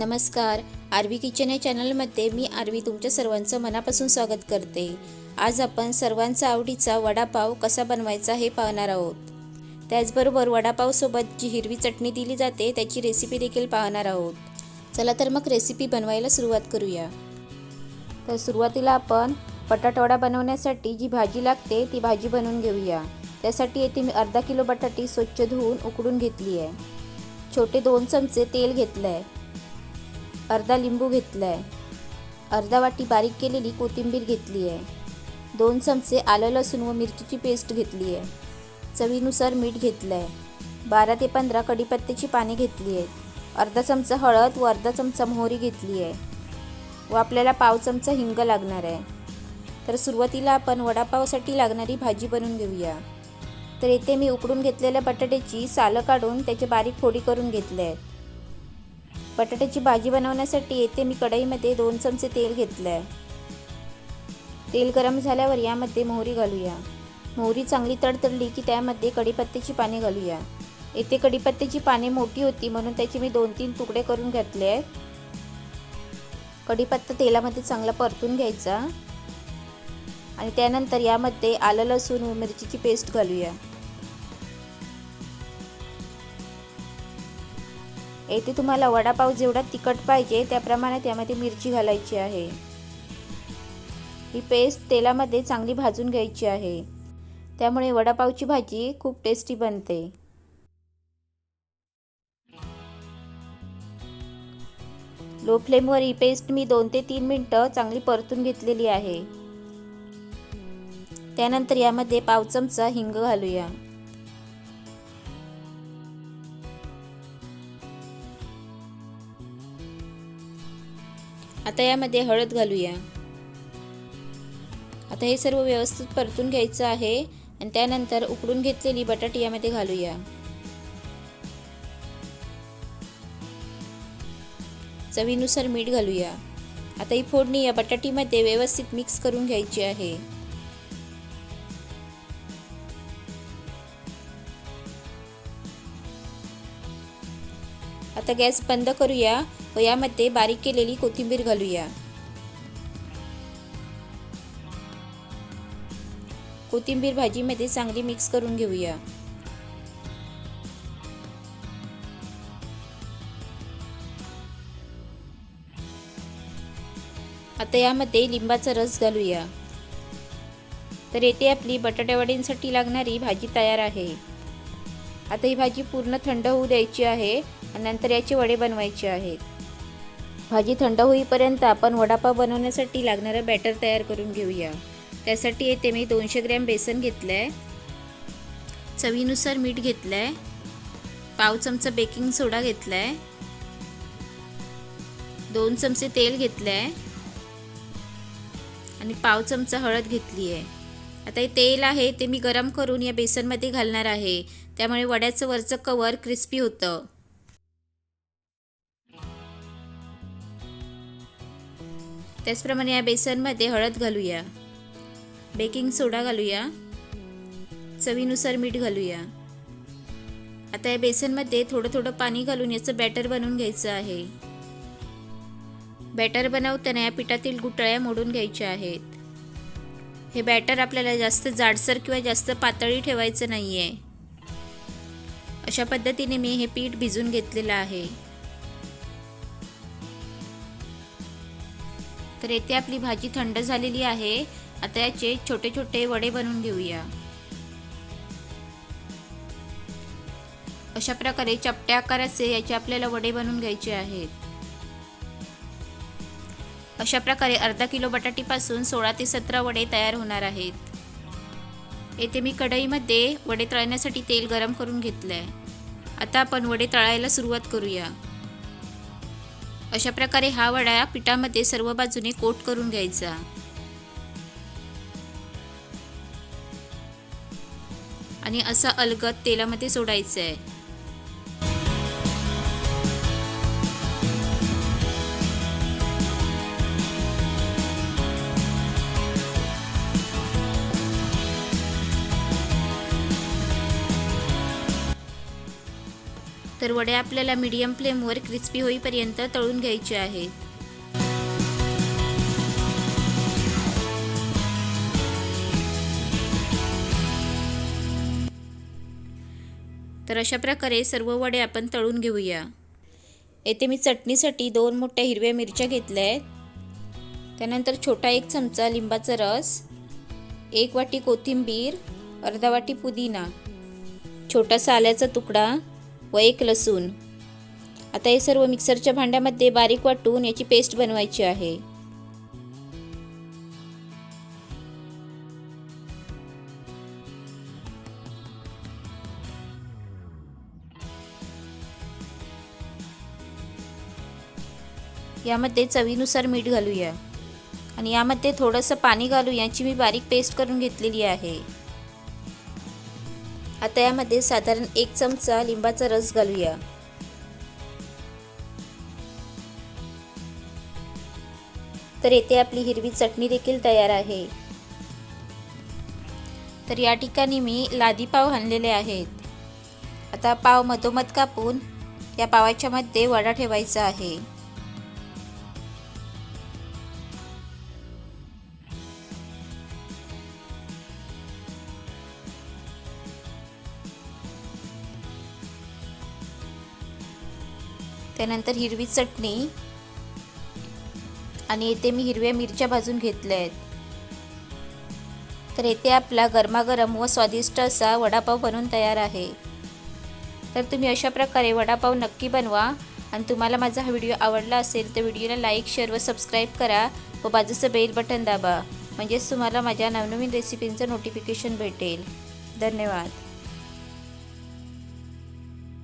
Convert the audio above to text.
नमस्कार. RV kitchen या चॅनलमध्ये मी आरवी तुमच्या सर्वांचं मनापासून स्वागत करते. आज आपण सर्वांचा आवडीचा वडापाव कसा बनवायचा हे पाहणार आहोत. त्याचबरोबर वडापावसोबत जी हिरवी चटणी दिली जाते त्याची रेसिपी देखील पाहणार आहोत. चला तर मग रेसिपी बनवायला सुरुवात करूया. तर सुरुवातीला आपण बटाटावडा बनवण्यासाठी जी भाजी लागते ती भाजी बनवून घेऊया. त्यासाठी येथे मी अर्धा किलो बटाटी स्वच्छ धुवून उकडून घेतली आहे. छोटे 2 चमचे तेल घेतलं आहे. अर्धा लिंबू घेतला आहे. अर्धा वाटी बारीक केलेली कोथिंबीर घेतली आहे. 2 चमचे आलं लसूण व मिरचीची पेस्ट घेतली आहे. चवीनुसार मीठ घेतलं आहे. 12 ते 15 कढीपत्त्याची पाने घेतली आहेत. अर्धा चमचा हळद व अर्धा चमचा मोहरी घेतली आहे व आपल्याला पाव चमचा हिंग लागणार आहे. तर सुरुवातीला आपण वडापावसाठी लागणारी भाजी बनवून घेऊया. तर इथे मी उकडून घेतलेल्या बटाट्याची सालं काढून त्याचे बारीक फोडी करून घेतले आहेत. बटाट्याची भाजी बनवण्यासाठी येथे मी कढईमध्ये 2 चमचे तेल घेतलं आहे. तेल गरम झाल्यावर यामध्ये मोहरी घालूया. मोहरी चांगली तडतडली की त्यामध्ये कढीपत्त्याची पाने घालूया. येथे कढीपत्त्याची पाने मोठी होती म्हणून त्याचे मी 2-3 तुकडे करून घेतले आहेत. कढीपत्ता तेलामध्ये चांगला परतून घ्यायचा आणि त्यानंतर यामध्ये आलं लसूण व मिरचीची पेस्ट घालूया. येथे तुम्हाला वडापाव जेवढा तिखट पाहिजे त्याप्रमाणे त्यामध्ये मिरची घालायची आहे. ही पेस्ट तेलामध्ये चांगली भाजून घ्यायची आहे. त्यामुळे वडापावची भाजी खूप टेस्टी बनते. लो फ्लेमवर ही पेस्ट मी 2 ते 3 मिनिटं चांगली परतून घेतलेली आहे. त्यानंतर यामध्ये पाव चमचा हिंग घालूया. आता यामध्ये हळद घालूया. आता हे सर्व व्यवस्थित परतून घ्यायचं आहे आणि त्यानंतर उकडून घेतलेली बटाटी यामध्ये घालूया. चवीनुसार मीठ घालूया. आता ही फोडणी या बटाटीमध्ये व्यवस्थित मिक्स करून घ्यायची आहे. आता गॅस बंद करूया व यामध्ये बारीक केलेली कोथिंबीर घालूया. कोथिंबीर भाजीमध्ये चांगली मिक्स करून घेऊया. आता यामध्ये लिंबाचा रस घालूया. तर येथे आपली बटाट्यावड्यांसाठी लागणारी भाजी तयार आहे. आता ही भाजी पूर्ण थंड होऊ द्यायची आहे आणि नंतर याचे वडे बनवायचे आहेत. भाजी थंड होईपर्यंत आपण वडापाव बनवण्यासाठी लागणारं बॅटर तयार करून घेऊया. त्यासाठी येथे मी 200 ग्रॅम बेसन घेतलं आहे. चवीनुसार मीठ घेतलं आहे. पाव चमचा बेकिंग सोडा घेतला आहे. 2 चमचे तेल घेतलं आहे आणि पाव चमचा हळद घेतली आहे. आता हे तेल आहे ते मी गरम करून या बेसनमध्ये घालणार आहे. त्यामुळे वड्याचं वरचं कवर क्रिस्पी होतं. त्याचप्रमाणे या बेसनमध्ये हळद घालूया. बेकिंग सोडा घालूया. चवीनुसार मीठ घालूया. आता या बेसनमध्ये थोडं पाणी घालून याचं बॅटर बनवून घ्यायचं आहे. बॅटर बनवताना या पिठातील गुठळ्या मोडून घ्यायच्या आहेत. हे बॅटर आपल्याला जास्त जाडसर किंवा जास्त पातळी ठेवायचं नाही आहे. अशा पद्धतीने मी हे पीठ भिजून घेतलेलं आहे. तर येथे आपली भाजी थंड झालेली आहे. आता याचे छोटे छोटे वडे बनवून घेऊया. अशा प्रकारे चपट्या आकाराचे याचे आपल्याला वडे बनवून घ्यायचे आहेत. अशा प्रकारे अर्धा किलो बटाटीपासून 16 ते 17 वडे तयार होणार आहेत. येथे मी कढईमध्ये वडे तळण्यासाठी तेल गरम करून घेतलं आहे. आता आपण वडे तळायला सुरुवात करूया. अशा प्रकारे हा वडा पिठामध्ये सर्व बाजूने कोट करून घ्यायचा. आणि असा अलगद तेलामध्ये सोडायचं आहे. तर वडे आपल्याला मीडियम फ्लेमवर क्रिस्पी होईपर्यंत तळून घ्यायचे आहेत. तर अशा प्रकारे सर्व वडे आपण तळून घेऊया. येथे मी चटणीसाठी 2 मोठ्या हिरव्या मिरच्या घेतल्या आहेत. त्यानंतर छोटा 1 चमचा लिंबाचा रस, 1 वाटी कोथिंबीर, अर्धा वाटी पुदिना, छोटासा आल्याचा तुकडा व 1 लसूण. आता हे सर्व मिक्सरच्या भांड्यामध्ये बारीक वाटून याची पेस्ट बनवायची आहे. यामध्ये चवीनुसार मीठ घालूया आणि यामध्ये थोडंसं पाणी घालून याची मी बारीक पेस्ट करून घेतलेली आहे. आता यामध्ये साधारण 1 चमचा लिंबाचा रस घालूया. तर येथे आपली हिरवी चटणी देखील तयार आहे. तर या ठिकाणी मी लादी पाव आणलेले आहेत. आता पाव मधोमध कापून या पावाच्या मध्ये वडा ठेवायचा आहे. त्यानंतर हिरवी चटणी आणि येथे मी हिरव्या मिरच्या भाजून घेतल्या आहेत. तर येथे आपला गरमागरम व स्वादिष्ट असा वडापाव बनवून तयार आहे. तर तुम्ही अशा प्रकारे वडापाव नक्की बनवा आणि तुम्हाला माझा हा व्हिडिओ आवडला असेल तर व्हिडिओला लाईक, शेअर व सबस्क्राईब करा व बाजूचं बेल बटन दाबा, म्हणजेच तुम्हाला माझ्या नवनवीन रेसिपींचं नोटिफिकेशन भेटेल. धन्यवाद.